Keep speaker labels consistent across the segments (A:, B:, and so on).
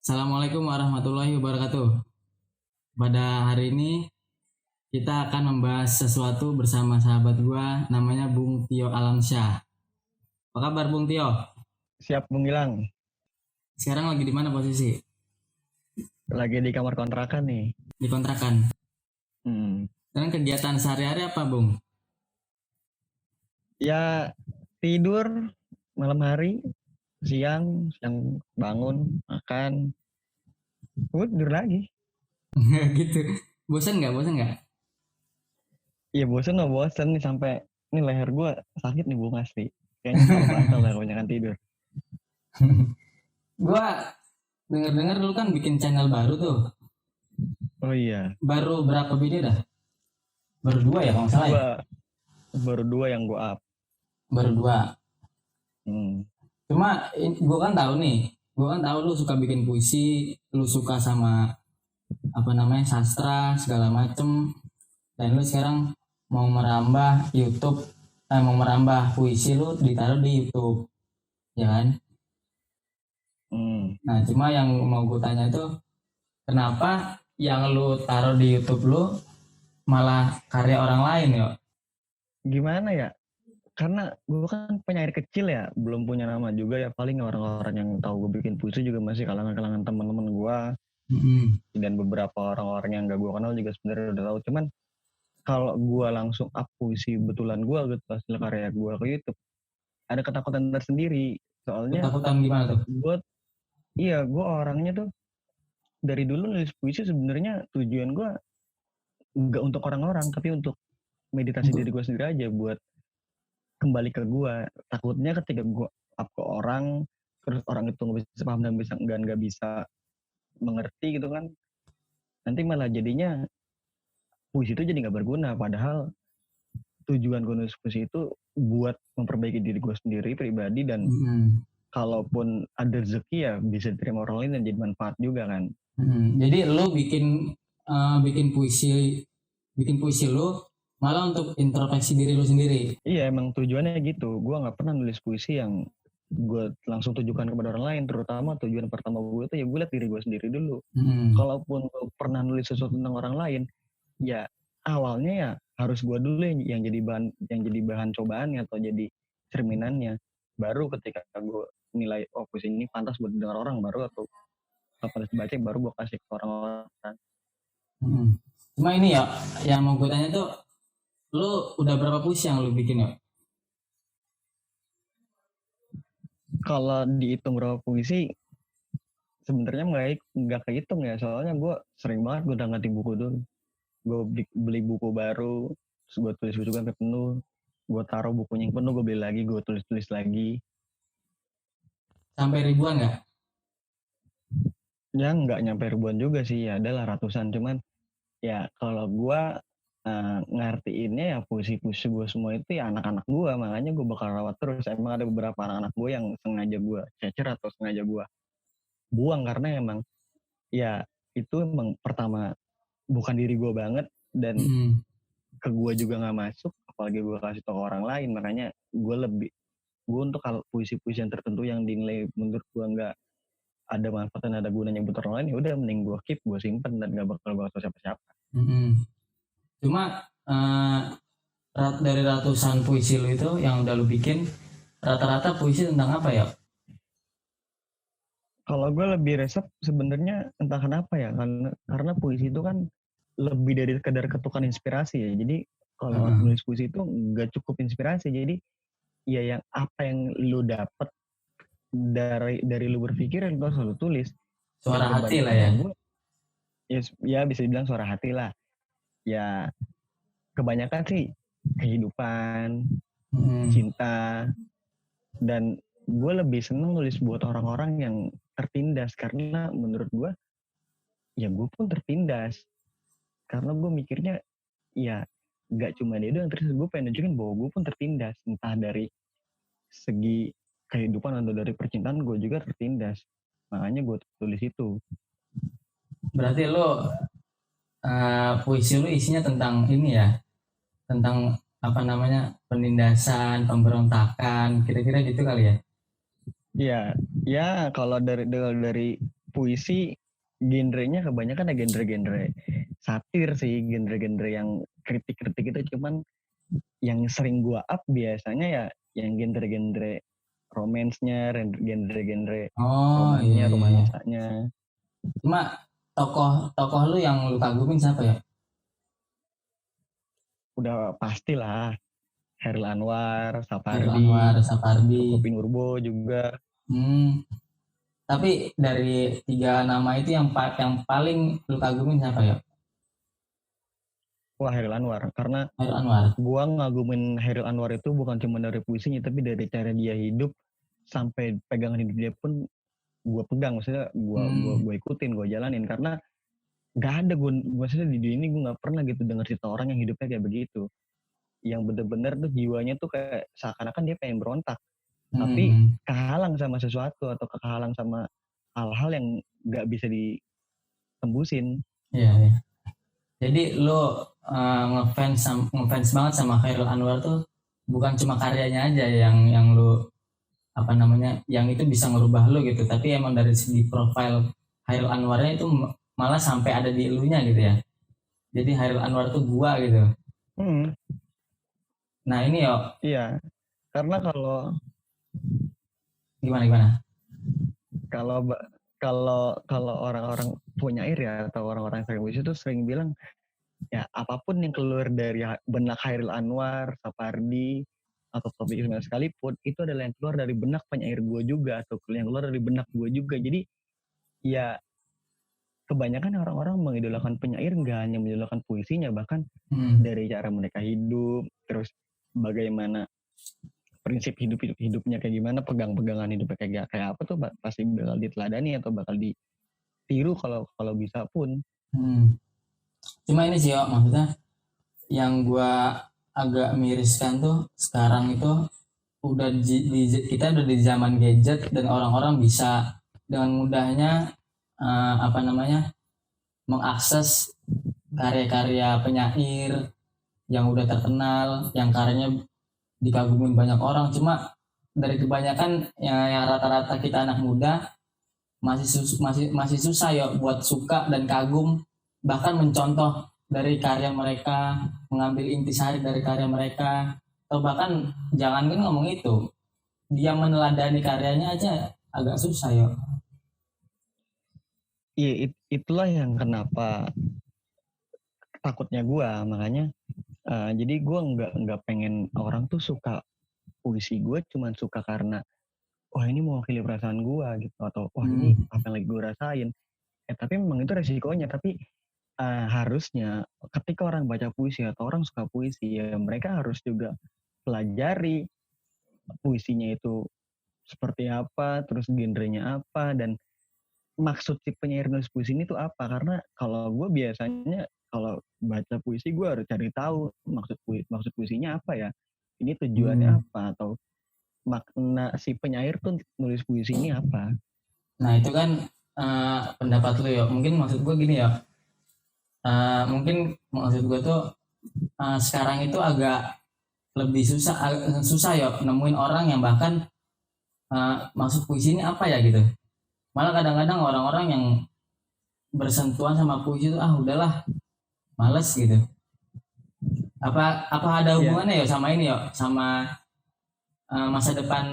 A: Assalamualaikum warahmatullahi wabarakatuh. Pada hari ini kita akan membahas sesuatu bersama sahabat gua namanya Bung Tio Alamsyah. Apa kabar Bung Tio?
B: Siap menghilang.
A: Sekarang lagi di mana posisi?
B: Lagi di kamar kontrakan nih.
A: Di kontrakan.
B: Hmm.
A: Sekarang kegiatan sehari-hari apa Bung?
B: Ya tidur malam hari, siang bangun, makan, gue tidur lagi.
A: Gitu. Bosan nggak? Bosan nggak?
B: Iya bosen nggak bosen nih sampai ini leher gue sakit nih gue asli. Kayaknya salah bantal lah kebanyakan tidur.
A: Gua denger-dengar lu kan bikin channel baru tuh.
B: Oh iya.
A: Baru berapa video dah? Baru dua ya kalau nggak salah ya?
B: Gue baru 2 yang gue up.
A: Baru dua.
B: Hmm.
A: Cuma gue kan tahu nih, gue kan tahu lu suka bikin puisi, lu suka sama apa namanya sastra segala macem, dan lu sekarang mau merambah YouTube, mau merambah puisi lu ditaruh di YouTube, ya kan?
B: Hmm.
A: Nah cuma yang mau gue tanya itu kenapa yang lu taruh di YouTube lu malah karya orang lain ya?
B: Gimana ya? Karena gue kan penyair kecil ya, belum punya nama juga ya. Paling orang-orang yang tahu gue bikin puisi juga masih kalangan-kalangan teman-teman gue.
A: Mm-mm.
B: Dan beberapa orang-orang yang gak gue kenal juga sebenarnya udah tahu. Cuman kalau gue langsung up puisi betulan gue gitu hasil karya gue ke YouTube, ada ketakutan tersendiri. Soalnya
A: Ketakutan gimana tuh?
B: gue orangnya tuh dari dulu nulis puisi sebenarnya tujuan gue nggak untuk orang-orang, tapi untuk meditasi
A: Untuk
B: diri gue sendiri aja, buat kembali ke gue. Takutnya ketika gue up ke orang, terus orang itu nggak bisa paham dan nggak bisa mengerti gitu kan, nanti malah jadinya puisi itu jadi nggak berguna. Padahal tujuan gue nulis puisi itu buat memperbaiki diri gue sendiri pribadi, dan
A: mm-mm.
B: kalaupun ada rezeki ya bisa diterima orang lain dan jadi manfaat juga kan.
A: Mm-mm. Jadi lu bikin puisi, lu malah untuk introspeksi diri lu sendiri.
B: Iya emang tujuannya gitu. Gue nggak pernah nulis puisi yang gue langsung tujukan kepada orang lain. Terutama tujuan pertama gue itu ya gue lihat diri gue sendiri dulu.
A: Mm-mm.
B: Kalaupun gue pernah nulis sesuatu tentang orang lain, ya awalnya ya harus gue dulu yang jadi bahan cobaannya atau jadi cerminannya. Baru ketika gue nilai oh puisi ini pantas buat dengar orang, baru atau pantas dibaca, baru gue kasih ke orang-orang.
A: Mm-mm. Cuma ini ya, yang mau gue tanya tuh, lu udah berapa puisi yang lu bikin ya?
B: Kalau dihitung berapa puisi, sebenarnya nggak kehitung ya. Soalnya gue sering banget gue udah ganti buku dulu. Gue beli buku baru, terus gue tulis juga sampai penuh. Gue taruh bukunya yang penuh, gue beli lagi, gue tulis lagi.
A: Sampai ribuan nggak?
B: Ya nggak nyampe ribuan juga sih, ya adalah ratusan. Cuman ya kalau gue ngertiinnya ya puisi-puisi gue semua itu ya anak-anak gue, makanya gue bakal rawat terus. Emang ada beberapa anak-anak gue yang sengaja gue cecer atau sengaja gue buang, karena emang ya itu emang pertama bukan diri gue banget, dan
A: Mm-mm.
B: ke gue juga nggak masuk, apalagi gue kasih tau orang lain. Makanya gue untuk kalau puisi-puisi yang tertentu yang dinilai menurut gue nggak ada manfaat dan ada gunanya buat orang lain, ya udah mending gue keep, gue simpen dan nggak bakal gue kasih siapa-siapa.
A: Mm-mm. Cuma dari ratusan puisi lu itu yang udah lu bikin, rata-rata puisi tentang apa ya?
B: Kalau gue lebih resep sebenarnya entah kenapa ya, karena puisi itu kan lebih dari sekedar ketukan inspirasi ya. Jadi kalau
A: Mm-mm.
B: nulis puisi itu nggak cukup inspirasi. Jadi ya yang apa yang lu dapet dari lu berpikir yang lu selalu tulis. Dan
A: Suara hati lah
B: kebanyakannya
A: ya.
B: gue ya bisa dibilang suara hati lah. Ya kebanyakan sih kehidupan,
A: Mm-mm.
B: cinta, dan gue lebih seneng nulis buat orang-orang yang tertindas, karena menurut gue ya gue pun tertindas, karena gue mikirnya ya gak cuma dia doang, terus gue pengen nunjukin bahwa gue pun tertindas, entah dari segi kehidupan atau dari percintaan, gue juga tertindas. Makanya gue tulis itu.
A: Berarti lu puisi lu isinya tentang ini ya, tentang apa namanya penindasan, pemberontakan, kira-kira gitu kali ya?
B: Ya, ya kalau dari puisi genrenya kebanyakan ya genre-genre satir sih, genre-genre yang kritik-kritik itu, cuman yang sering gua up biasanya ya yang genre-genre romance-nya, genre-genre
A: Oh iya
B: romannya,
A: iya iya.
B: romansanya.
A: Cuma tokoh lu yang lu kagumin siapa ya?
B: Udah pastilah Hairil Anwar,
A: Hairil Anwar,
B: Sapardi,
A: Sapardi.
B: Kopin Urbo juga.
A: Hmm. Tapi dari tiga nama itu yang paling lu kagumin siapa ya?
B: Wah, Hairil Anwar. Karena
A: Hairil Anwar.
B: gua ngagumin Hairil Anwar itu bukan cuma dari puisinya, tapi dari cara dia hidup sampai pegangan hidup dia pun gua pegang. Maksudnya
A: Hmm.
B: gua ikutin, gua jalanin. Karena gak ada gue maksudnya di dunia ini gue nggak pernah gitu dengar cerita orang yang hidupnya kayak begitu, yang bener-bener tuh jiwanya tuh kayak seakan-akan dia pengen berontak, tapi
A: Hmm.
B: kehalang sama sesuatu atau kehalang sama hal-hal yang nggak bisa ditembusin.
A: Iya, iya. Jadi lu ngefans banget sama Hairil Anwar tuh bukan cuma karyanya aja yang lu apa namanya yang itu bisa ngerubah lu gitu, tapi emang dari segi profil Hairil Anwarnya itu malah sampai ada di elunya gitu ya. Jadi Hairil Anwar tuh gua gitu.
B: Hmm,
A: Nah ini yo,
B: iya, karena kalau
A: gimana gimana?
B: kalau kalau kalau orang-orang punya air ya atau orang-orang yang sering puisi itu sering bilang ya apapun yang keluar dari benak Hairil Anwar, Sapardi, atau Taufik Ismail sekalipun itu adalah yang keluar dari benak penyair gue juga atau yang keluar dari benak gue juga. Jadi ya kebanyakan orang-orang mengidolakan penyair nggak hanya mengidolakan puisinya, bahkan
A: Hmm.
B: dari cara mereka hidup, terus bagaimana prinsip hidupnya kayak gimana, pegangan hidupnya kayak apa tuh pasti bakal diteladani atau bakal ditiru kalau kalau bisa pun.
A: Hmm. Cuma ini sih yo, maksudnya yang gua agak miriskan tuh sekarang itu kita udah di zaman gadget dan orang-orang bisa dengan mudahnya apa namanya mengakses karya-karya penyair yang udah terkenal, yang karyanya dikagumin banyak orang. Cuma dari kebanyakan yang rata-rata kita anak muda masih susah ya buat suka dan kagum, bahkan mencontoh dari karya mereka, mengambil intisari dari karya mereka, atau bahkan jangankan ngomong itu, dia meneladani karyanya aja agak susah ya.
B: Iya, itulah yang kenapa takutnya gue, makanya jadi gue nggak pengen orang tuh suka puisi gue cuman suka karena wah ini mewakili perasaan gue gitu, atau wah ini
A: Hmm.
B: apa yang lagi gue rasain. Tapi memang itu resikonya, tapi harusnya ketika orang baca puisi atau orang suka puisi ya mereka harus juga pelajari puisinya itu seperti apa, terus genrenya apa, dan maksud si penyair nulis puisi ini tuh apa. Karena kalau gue biasanya kalau baca puisi gue harus cari tahu maksud puisinya apa ya, ini tujuannya
A: Hmm.
B: apa, atau makna si penyair tuh nulis puisi ini apa.
A: Nah itu kan pendapat lu ya. Mungkin maksud gue gini ya. Mungkin maksud gue tuh sekarang itu agak lebih susah ya nemuin orang yang bahkan maksud puisi ini apa ya gitu. Malah kadang-kadang orang-orang yang bersentuhan sama puisi itu udahlah males gitu. Apa ada
B: Ya,
A: hubungannya ya sama ini ya sama masa depan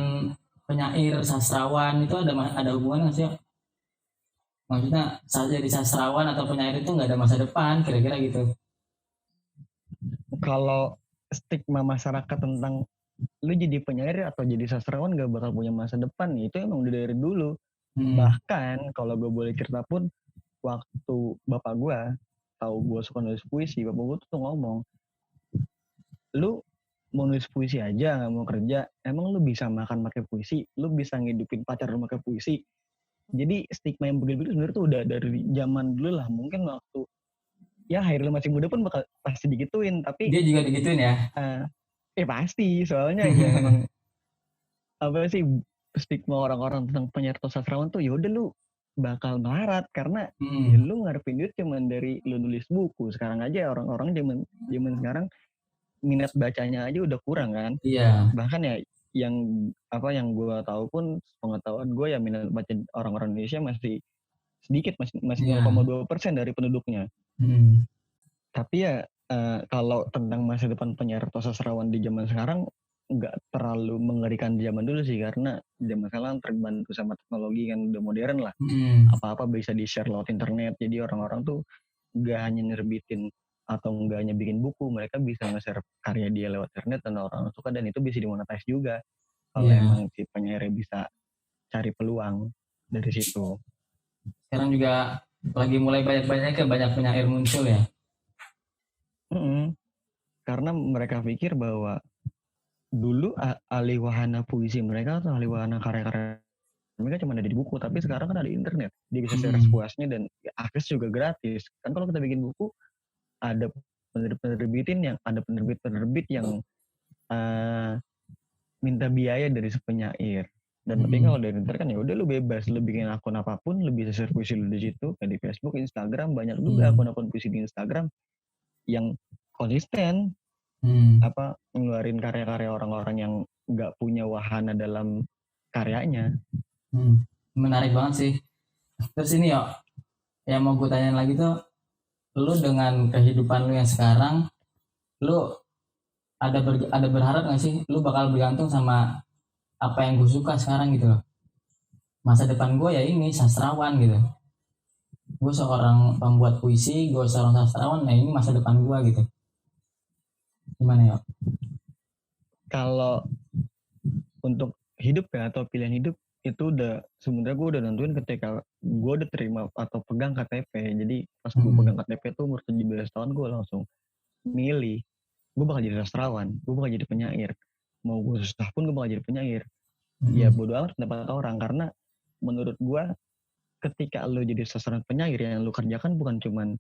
A: penyair sastrawan itu ada hubungannya nggak sih ya? Maksudnya saat jadi sastrawan atau penyair itu nggak ada masa depan kira-kira gitu.
B: kalau stigma masyarakat tentang lu jadi penyair atau jadi sastrawan gak bakal punya masa depan, itu emang udah dari dulu.
A: Hmm.
B: Bahkan kalau gue boleh cerita pun, waktu bapak gue tahu gue suka nulis puisi, bapak gue tuh ngomong, lu mau nulis puisi aja nggak mau kerja, emang lu bisa makan pakai puisi, lu bisa ngidupin pacar lu pakai puisi. Jadi stigma yang begitu sebenarnya tuh udah dari zaman dulu lah, mungkin waktu ya Hairil masih muda pun bakal pasti digituin, tapi
A: Dia juga digituin ya.
B: uh, pasti soalnya ya emang apa sih, stigma orang-orang tentang penyair atau sastrawan tuh yaudah lu bakal melarat karena ya
A: Hmm.
B: lu ngarepin duit cuman dari lu nulis buku. Sekarang aja orang-orang zaman zaman sekarang minat bacanya aja udah kurang kan.
A: Iya.
B: Bahkan ya yang apa yang gue tahu pun pengetahuan gue ya minat baca orang-orang Indonesia masih sedikit, masih
A: Iya.
B: 0,2% dari penduduknya.
A: Hmm.
B: Tapi ya kalau tentang masa depan penyiar atau sastrawan di zaman sekarang nggak terlalu mengerikan di zaman dulu sih, karena zaman sekarang terbantu sama teknologi kan udah modern lah.
A: Hmm.
B: Apa-apa bisa di-share lewat internet. Jadi orang-orang tuh nggak hanya nerbitin atau nggak hanya bikin buku, mereka bisa nge-share karya dia lewat internet dan orang suka, dan itu bisa dimonetize juga kalau
A: Iya.
B: emang si penyairnya bisa cari peluang dari situ.
A: Sekarang juga lagi mulai banyak penyair muncul ya.
B: Mm-mm. Karena mereka pikir bahwa dulu alih wahana puisi mereka atau alih wahana karya-karya mereka cuma ada di buku, tapi sekarang kan ada internet, dia bisa share
A: Hmm.
B: sepuasnya dan akses juga gratis. Kan kalau kita bikin buku ada penerbit yang uh, minta biaya dari si penyair. Dan tapi
A: Hmm.
B: kalau dari internet kan ya udah lu bebas, lu bikin akun apapun, lu bisa share puisi lu di situ, kayak di Facebook, Instagram, banyak juga
A: Hmm.
B: akun-akun puisi di Instagram yang konsisten
A: Hmm.
B: ngeluarin karya-karya orang-orang yang nggak punya wahana dalam karyanya.
A: Hmm. Menarik banget sih. Terus ini yo, yang mau gue tanyain lagi tuh, lu dengan kehidupan lu yang sekarang, lu ada berharap nggak sih lu bakal bergantung sama apa yang gue suka sekarang gitu loh? Masa depan gue ya ini sastrawan gitu. Gue seorang pembuat puisi, gue seorang sastrawan, nah ini masa depan gue gitu. Gimana ya?
B: Kalau untuk hidup ya atau pilihan hidup itu udah sebenarnya gue udah nentuin ketika gue udah terima atau pegang KTP. Jadi pas gue
A: Hmm.
B: pegang KTP tuh umur 17 tahun gue langsung milih gue bakal jadi sastrawan, gue bakal jadi penyair. Mau gue susah pun gue bakal jadi penyair. Ya
A: Hmm.
B: bodo amat pendapat orang, karena menurut gue ketika lo jadi sastrawan penyair yang lo kerjakan bukan cuman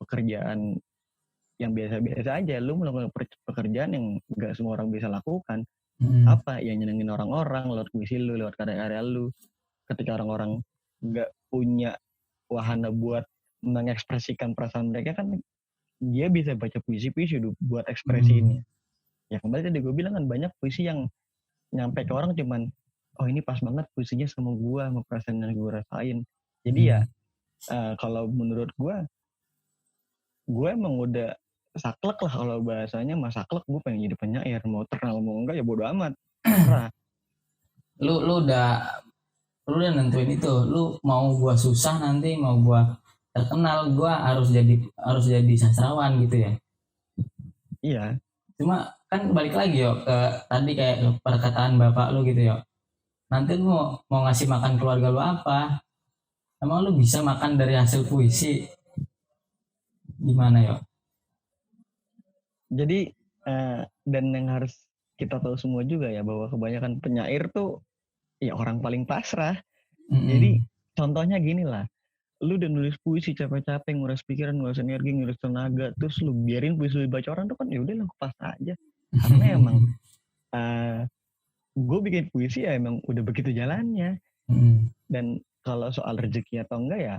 B: pekerjaan yang biasa-biasa aja, lo melakukan pekerjaan yang gak semua orang bisa lakukan.
A: Hmm.
B: Apa yang nyenengin orang-orang lewat puisi lu, lewat karya-karya lu. Ketika orang-orang nggak punya wahana buat mengekspresikan perasaan mereka, kan dia bisa baca puisi-puisi buat
A: Hmm.
B: ekspresiinnya. Ya kembali tadi gue bilang kan banyak puisi yang nyampe ke orang cuman oh ini pas banget puisinya sama gue, sama perasaan yang gue rasain. Jadi ya
A: Hmm.
B: kalau menurut gue emang udah saklek lah, kalau bahasanya mah saklek, gue pengen jadi penyair, mau terkenal mau enggak ya bodo amat, terserah.
A: Lu udah nentuin itu, lu mau gua susah nanti mau gua terkenal, gua harus jadi sastrawan gitu ya.
B: Iya.
A: Cuma kan balik lagi yo ke tadi kayak ke perkataan bapak lu gitu yo, nanti lu mau ngasih makan keluarga lu apa, emang lu bisa makan dari hasil puisi, gimana yo?
B: Jadi dan yang harus kita tahu semua juga ya bahwa kebanyakan penyair tuh ya orang paling pasrah. Jadi
A: Mm-mm.
B: contohnya gini lah, lu udah nulis puisi capek-capek, nguras pikiran, nguras energi, nguras tenaga, terus lu biarin puisi lu dibaca orang tuh kan ya udah lah pasrah aja. Karena emang uh, gue bikin puisi ya emang udah begitu jalannya.
A: Mm-mm.
B: Dan kalau soal rezeki atau enggak ya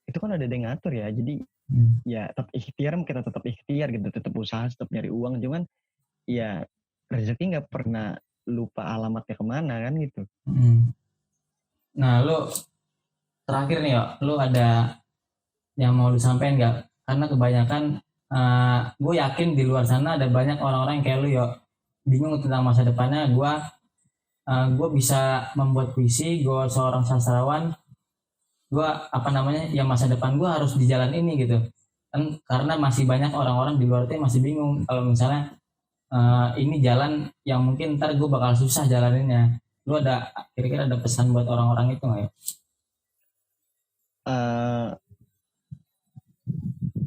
B: itu kan ada yang ngatur ya. Jadi
A: Mm.
B: ya tetap ikhtiar, kita tetap ikhtiar gitu, tetap usaha, tetap nyari uang. Cuman ya rezeki nggak pernah lupa alamatnya kemana kan gitu.
A: Mm. Nah lu terakhir nih yo, lu ada yang mau disampaikan nggak? Karena kebanyakan gue yakin di luar sana ada banyak orang-orang yang kayak lu yo, bingung tentang masa depannya. Gue bisa membuat puisi, gue seorang sastrawan, gue apa namanya ya masa depan gue harus di jalan ini gitu kan, karena masih banyak orang-orang di luar itu yang masih bingung kalau misalnya ini jalan yang mungkin ntar gue bakal susah jalaninnya. Lu ada kira-kira ada pesan buat orang-orang itu nggak ya?
B: Uh,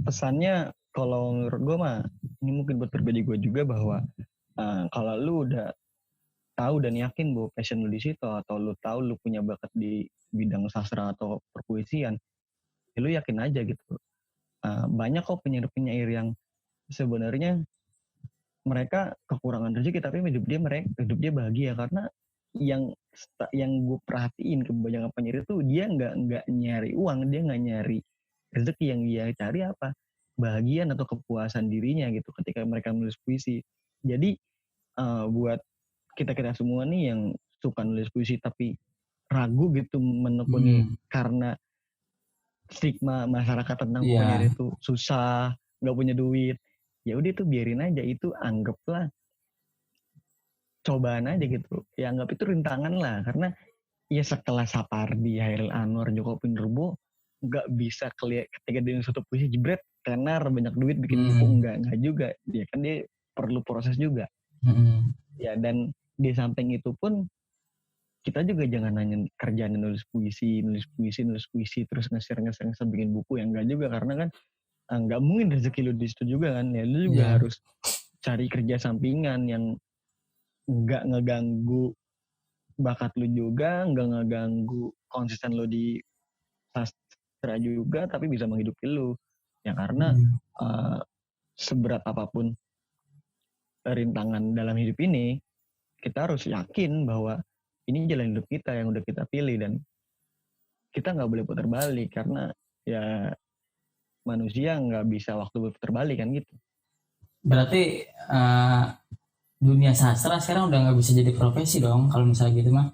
B: Pesannya kalau menurut gue mah ini mungkin buat pribadi gue juga bahwa kalau lu udah tahu dan yakin bahwa passion lu di situ atau lu tahu lu punya bakat di bidang sastra atau perpuisian, ya lu yakin aja gitu. Banyak kok penyair-penyair yang sebenarnya mereka kekurangan rezeki tapi hidup dia bahagia, karena yang gue perhatiin kebanyakan penyair itu dia nggak nyari uang, dia nggak nyari rezeki, yang dia cari apa, bahagian atau kepuasan dirinya gitu ketika mereka menulis puisi. Jadi buat kita semua nih yang suka nulis puisi tapi ragu gitu menekuni
A: Hmm.
B: karena stigma masyarakat tentang
A: Iya.
B: penyair itu susah, nggak punya duit. Ya udah itu biarin aja, itu anggaplah cobaan aja gitu. Ya anggap itu rintangan lah, karena ya sekelas Sapardi, Hairil Anwar, Joko Pinurbo nggak bisa ketika dia nulis satu puisi jebret tenar banyak duit bikin buku,
A: Hmm.
B: enggak juga. Dia kan dia perlu proses juga.
A: Hmm.
B: Ya dan di samping itu pun kita juga jangan hanya kerjaan nulis puisi terus nge-share bikin buku, yang enggak juga, karena kan nggak mungkin rezeki lu di situ juga kan, ya lu juga
A: Iya.
B: harus cari kerja sampingan yang nggak ngeganggu bakat lu juga, nggak ngeganggu konsisten lu di sastra juga, tapi bisa menghidupi lu. Ya karena
A: Hmm.
B: uh, seberat apapun rintangan dalam hidup ini, kita harus yakin bahwa ini jalan hidup kita yang udah kita pilih, dan kita nggak boleh putar balik, karena ya manusia nggak bisa waktu berputar balik kan gitu.
A: Berarti dunia sastra sekarang udah nggak bisa jadi profesi dong kalau misalnya gitu mah.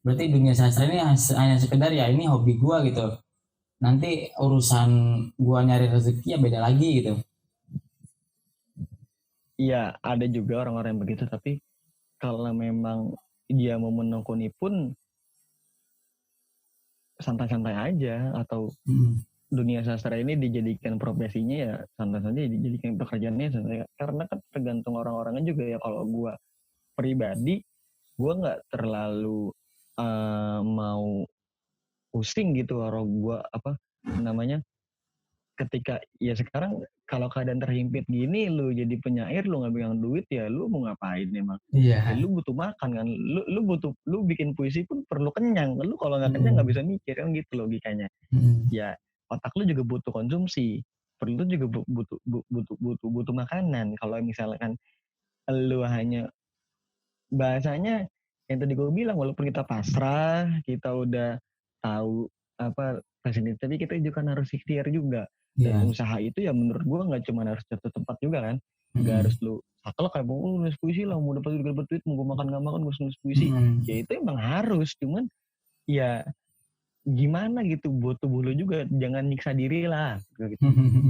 A: Berarti dunia sastra ini hanya sekedar ya ini hobi gua gitu. Nanti urusan gua nyari rezeki ya beda lagi gitu.
B: Iya, ada juga orang-orang yang begitu, tapi kalau memang dia mau menekuni pun santai-santai aja, atau
A: Hmm.
B: dunia sastra ini dijadikan profesinya ya santai saja, dijadikan pekerjaannya santai. Karena kan tergantung orang-orangnya juga ya. Kalau gue pribadi, gue nggak terlalu mau pusing gitu, orang gue apa namanya, ketika ya sekarang kalau keadaan terhimpit gini, lu jadi penyair, lu nggak pegang duit, ya lu mau ngapain emang? Ya
A: Iya.
B: lu butuh makan kan, lu bikin puisi pun perlu kenyang, lu kalau nggak kenyang nggak
A: Hmm.
B: bisa mikir kan gitu logikanya.
A: Hmm.
B: Ya otak lu juga butuh konsumsi, perlu juga butuh makanan. Kalau misalkan lu hanya bahasanya yang tadi gue bilang, walaupun kita pasrah, kita udah tahu apa presiden, tapi kita juga kan harus ikhtiar juga. Dan
A: Iya.
B: usaha itu ya menurut gue nggak cuma harus jatuh tempat juga kan, nggak
A: Hmm.
B: harus lu saklek kayak mau nulis puisi lah, mau dapat duit, mau gue makan nggak makan gue nulis puisi.
A: Hmm.
B: Ya itu emang harus, cuman ya gimana gitu, buat tubuh lu juga jangan nyiksa diri lah gitu.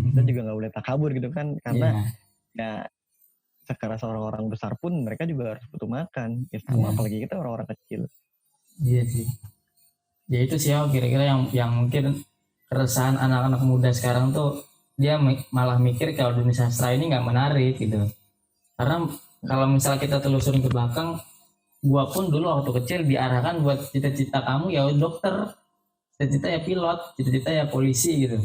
B: Kita juga nggak boleh takabur gitu kan, karena
A: Iya.
B: ya sekeras orang-orang besar pun mereka juga harus butuh makan ya, sama
A: Iya.
B: apalagi kita orang-orang kecil.
A: Iya sih. Ya itu sih ya kira-kira yang mungkin keresahan anak-anak muda sekarang tuh dia malah mikir kalau dunia sastra ini nggak menarik gitu. Karena kalau misalnya kita telusurin ke belakang, gua pun dulu waktu kecil diarahkan buat cita-cita kamu ya dokter, cita-cita ya pilot, cita-cita ya polisi gitu.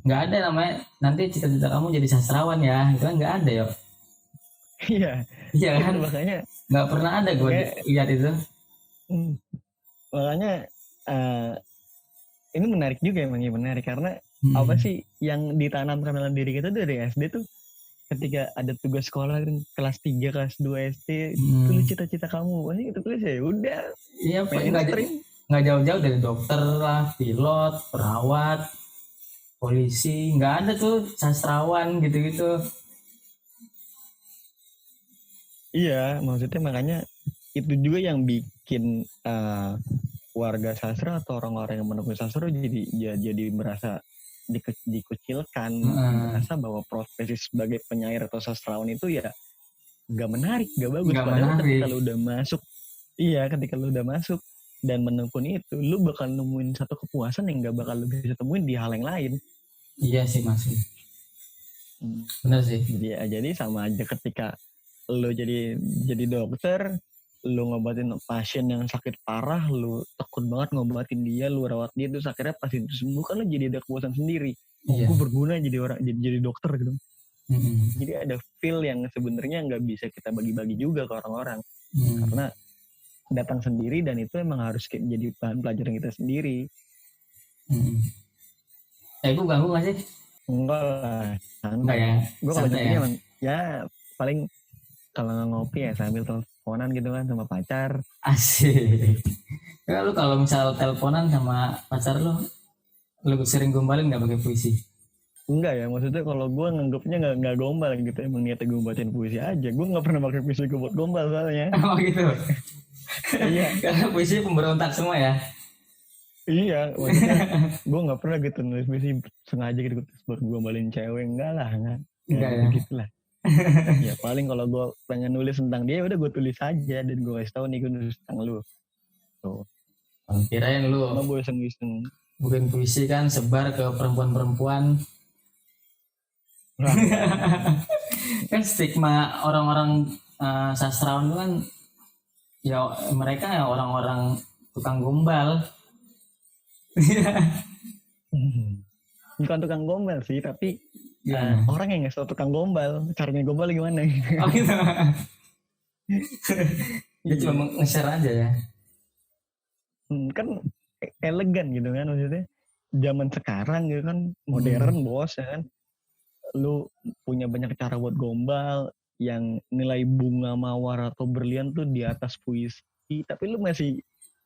A: Nggak ada namanya nanti cita-cita kamu jadi sastrawan ya, itu kan nggak ada ya.
B: Iya,
A: Iya
B: itu
A: kan,
B: makanya
A: nggak pernah ada gue lihat itu.
B: hmm, makanya uh, ini menarik juga, emang ya menarik, karena apa
A: Hmm.
B: sih yang ditanamkan dalam diri kita dari SD tuh, ketika ada tugas sekolah kelas 3 kelas 2 SD, tulis
A: Hmm.
B: cita-cita kamu, ini itu tulis ya udah
A: Iya,
B: mainstream.
A: nggak jauh-jauh dari dokter lah, pilot, perawat, polisi, nggak ada tuh sastrawan gitu-gitu.
B: Iya, maksudnya makanya itu juga yang bikin warga sastra atau orang-orang yang menekuni sastra jadi merasa dikucilkan, merasa bahwa profesi sebagai penyair atau sastrawan itu ya gak menarik, gak bagus.
A: Nggak
B: Padahal
A: menarik.
B: ketika lu udah masuk, ketika lu udah masuk dan menekuni itu, lu bakal nemuin satu kepuasan yang gak bakal lu bisa temuin di hal yang lain.
A: Iya sih Mas, benar sih.
B: Jadi sama aja ketika lu jadi dokter, lu ngobatin pasien yang sakit parah, lu tekun banget ngobatin dia, lu rawat dia, terus akhirnya pas itu sembuh, kan lu jadi ada kepuasan sendiri.
A: Iya.
B: Gue berguna jadi dokter gitu.
A: Hmm.
B: Jadi ada feel yang sebenarnya nggak bisa kita bagi-bagi juga ke orang-orang,
A: Hmm.
B: karena datang sendiri, dan itu emang harus jadi bahan pelajaran kita sendiri.
A: Hmm. Gue ganggu nggak sih?
B: Enggak lah,
A: Enggak ya.
B: Gue kalau
A: Santai
B: jadinya
A: ya.
B: ya paling kalau ngopi ya sambil teleponan gitu kan sama pacar.
A: Asik. Ya, lu kalau misal teleponan sama pacar lu sering gombalin nggak pakai puisi?
B: Enggak ya, maksudnya kalau gue nganggapnya nggak gombal gitu, emang niatnya gue bacain puisi aja. Gue nggak pernah pakai puisi gue buat gombal soalnya.
A: Oh gitu.
B: Iya,
A: Karena puisi pemberontak semua ya.
B: iya, maksudnya gue nggak pernah gitu nulis puisi sengaja gitu terus buat gue balin cewek, enggak lah, enggak
A: Enggak
B: gitu
A: ya.
B: gitulah. Ya paling kalau gue pengen nulis tentang dia udah gue tulis aja dan gue kasih tahu nih gue nulis tentang lu tuh,
A: Kirain lu
B: cuma gue iseng-iseng.
A: bikin puisi kan sebar ke perempuan-perempuan.
B: Lah enggak dong.
A: Kan stigma orang-orang sastrawan itu kan ya mereka ya orang-orang tukang gombal.
B: Bukan tukang gombal sih, tapi
A: Gimana?
B: orang yang nggak tahu tukang gombal, caranya gombal gimana?
A: Oh gitu. Dia
B: Iya,
A: cuma nge-share aja ya.
B: kan elegan gitu kan maksudnya. Zaman sekarang gitu kan modern bos ya kan. Lu punya banyak cara buat gombal yang nilai bunga mawar atau berlian tuh di atas puisi, tapi lu masih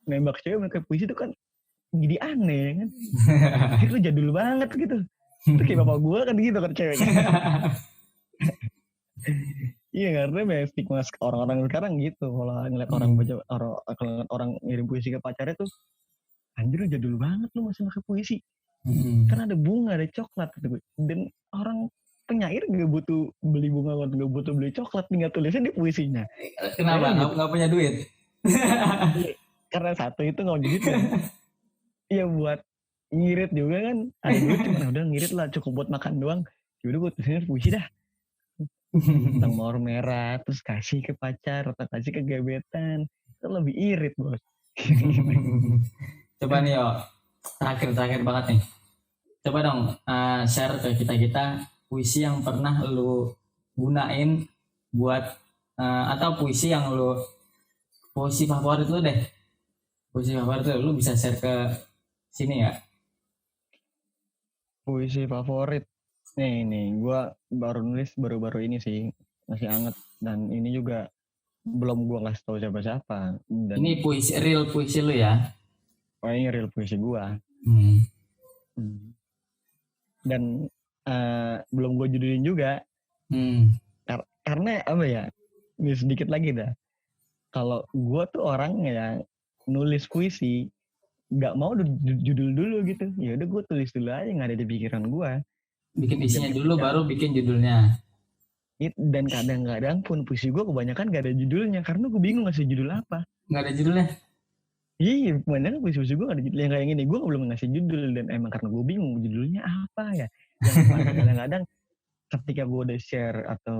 B: nembak cewek pakai puisi itu kan jadi aneh ya kan. Jadi lu jadul banget gitu. Itu kayak bapak gua kan gitu kan ceweknya. Iya karena memang stigma orang-orang sekarang gitu. Kalau ngeliat orang baca kalau ngeliat orang ngirim puisi ke pacarnya tuh, anjir lu jadul banget lu masih pakai puisi. Kan ada bunga, ada coklat gitu. Dan orang penyair gak butuh beli bunga, gak butuh beli coklat, tinggal tulisnya di puisinya. Ya
A: Kenapa?
B: kan gitu.
A: Nggak punya duit?
B: Iya, karena satu itu nggak duit kan. Iya buat ngirit juga kan. Ada duit cuman udah ngirit lah cukup buat makan doang. Yaudah gue tulisin puisi dah. Tentang mawar merah, terus kasih ke pacar atau kasih ke gebetan. Itu lebih irit bos.
A: Coba nih yo, terakhir banget nih. Coba dong share ke kita puisi yang pernah lu gunain buat atau puisi yang lu puisi favorit lu deh. Puisi favorit lu bisa share ke sini ya.
B: Puisi favorit. Nih, gue baru nulis baru-baru ini sih. Masih anget. Dan ini juga belum gue ngasih tahu siapa-siapa. Dan
A: Ini puisi real puisi lu ya.
B: ini real puisi gue. Dan belum gue judulin juga. Karena apa ya? Ini sedikit lagi dah. Kalau gue tuh orang yang nulis puisi nggak mau judul dulu gitu. Ya udah gue tulis dulu aja nggak ada di pikiran gue.
A: Bikin isinya
B: Dan
A: dulu
B: ketika
A: baru bikin judulnya.
B: dan kadang-kadang pun puisi gue kebanyakan gak ada judulnya karena gue bingung ngasih judul apa.
A: Nggak ada judulnya.
B: Iya, kebanyakan puisi-puisi gue gak ada judul yang kayak gini. Gue belum ngasih judul dan emang karena gue bingung judulnya apa ya. Yang mana kadang-kadang ketika gue udah share atau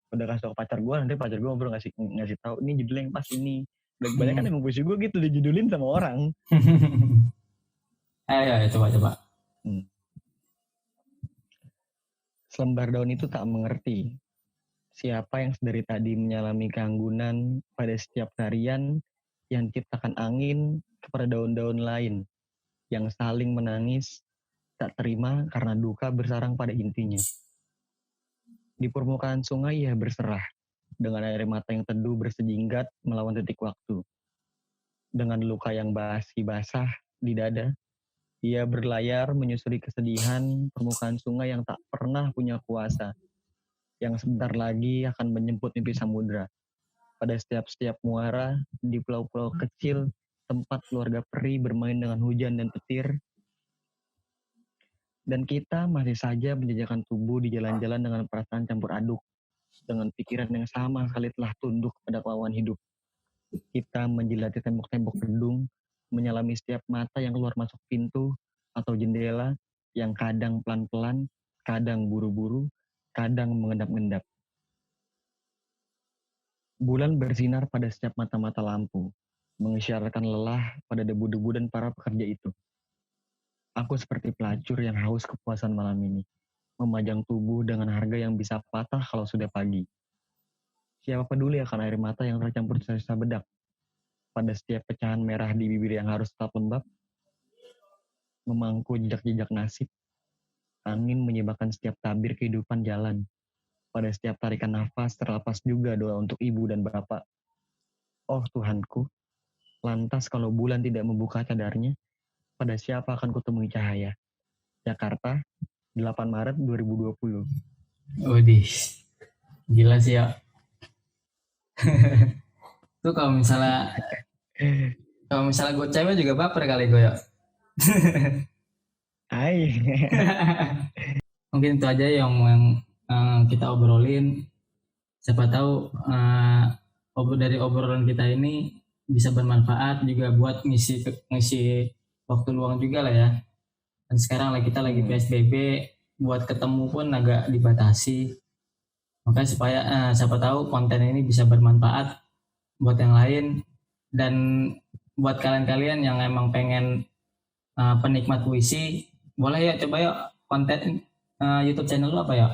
B: udah kasih tau ke pacar gue, nanti pacar gue baru ngasih tahu ini judulnya yang pas ini. Dan kebanyakan emang puisi gue gitu dijudulin sama orang.
A: Ayo, coba.
B: Selembar daun itu tak mengerti. Siapa yang sedari tadi menyalami keanggunan pada setiap tarian yang diciptakan angin kepada daun-daun lain yang saling menangis tak terima karena duka bersarang pada intinya. Di permukaan sungai ia berserah dengan air mata yang teduh bersejinggat melawan titik waktu. Dengan luka yang basah di dada, ia berlayar menyusuri kesedihan permukaan sungai yang tak pernah punya kuasa, yang sebentar lagi akan menjemput mimpi samudra. Pada setiap muara, di pulau-pulau kecil, tempat keluarga peri bermain dengan hujan dan petir, dan kita masih saja menjajakan tubuh di jalan-jalan dengan perasaan campur aduk, dengan pikiran yang sama sekali telah tunduk pada kelawan hidup. Kita menjilati tembok-tembok gedung, menyelami setiap mata yang keluar masuk pintu atau jendela, yang kadang pelan-pelan, kadang buru-buru, kadang mengendap-endap. Bulan bersinar pada setiap mata-mata lampu, mengisyaratkan lelah pada debu-debu dan para pekerja itu. Aku seperti pelacur yang haus kepuasan malam ini, memajang tubuh dengan harga yang bisa patah kalau sudah pagi. Siapa peduli akan air mata yang tercampur sisa bedak pada setiap pecahan merah di bibir yang harus tetap lembab, memangku jejak-jejak nasib, angin menyebabkan setiap tabir kehidupan jalan. Pada setiap tarikan nafas terlepas juga doa untuk ibu dan bapak. Oh Tuhanku, lantas kalau bulan tidak membuka cadarnya, pada siapa akan kutemui cahaya? Jakarta, 8 Maret 2020.
A: Udih, gila sih ya. Tuh kalau misalnya gue cewek juga baper kali gue ya.
B: Hai.
A: Mungkin itu aja yang kita obrolin. Siapa tahu dari obrolan kita ini bisa bermanfaat juga buat ngisi waktu luang juga lah ya. Dan sekarang kita lagi PSBB, buat ketemu pun agak dibatasi. Makanya supaya siapa tahu konten ini bisa bermanfaat buat yang lain, dan buat kalian-kalian yang emang pengen penikmat puisi, boleh ya coba yuk konten YouTube channel lu apa ya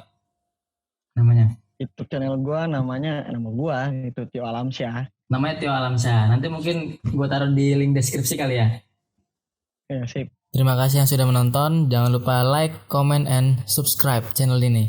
A: namanya?
B: YouTube channel gua nama gua itu Tio Alamsyah.
A: Namanya Tio Alamsyah. Nanti mungkin gue taruh di link deskripsi kali ya.
B: Ya, sip.
A: Terima kasih yang sudah menonton. Jangan lupa like, comment, and subscribe channel ini.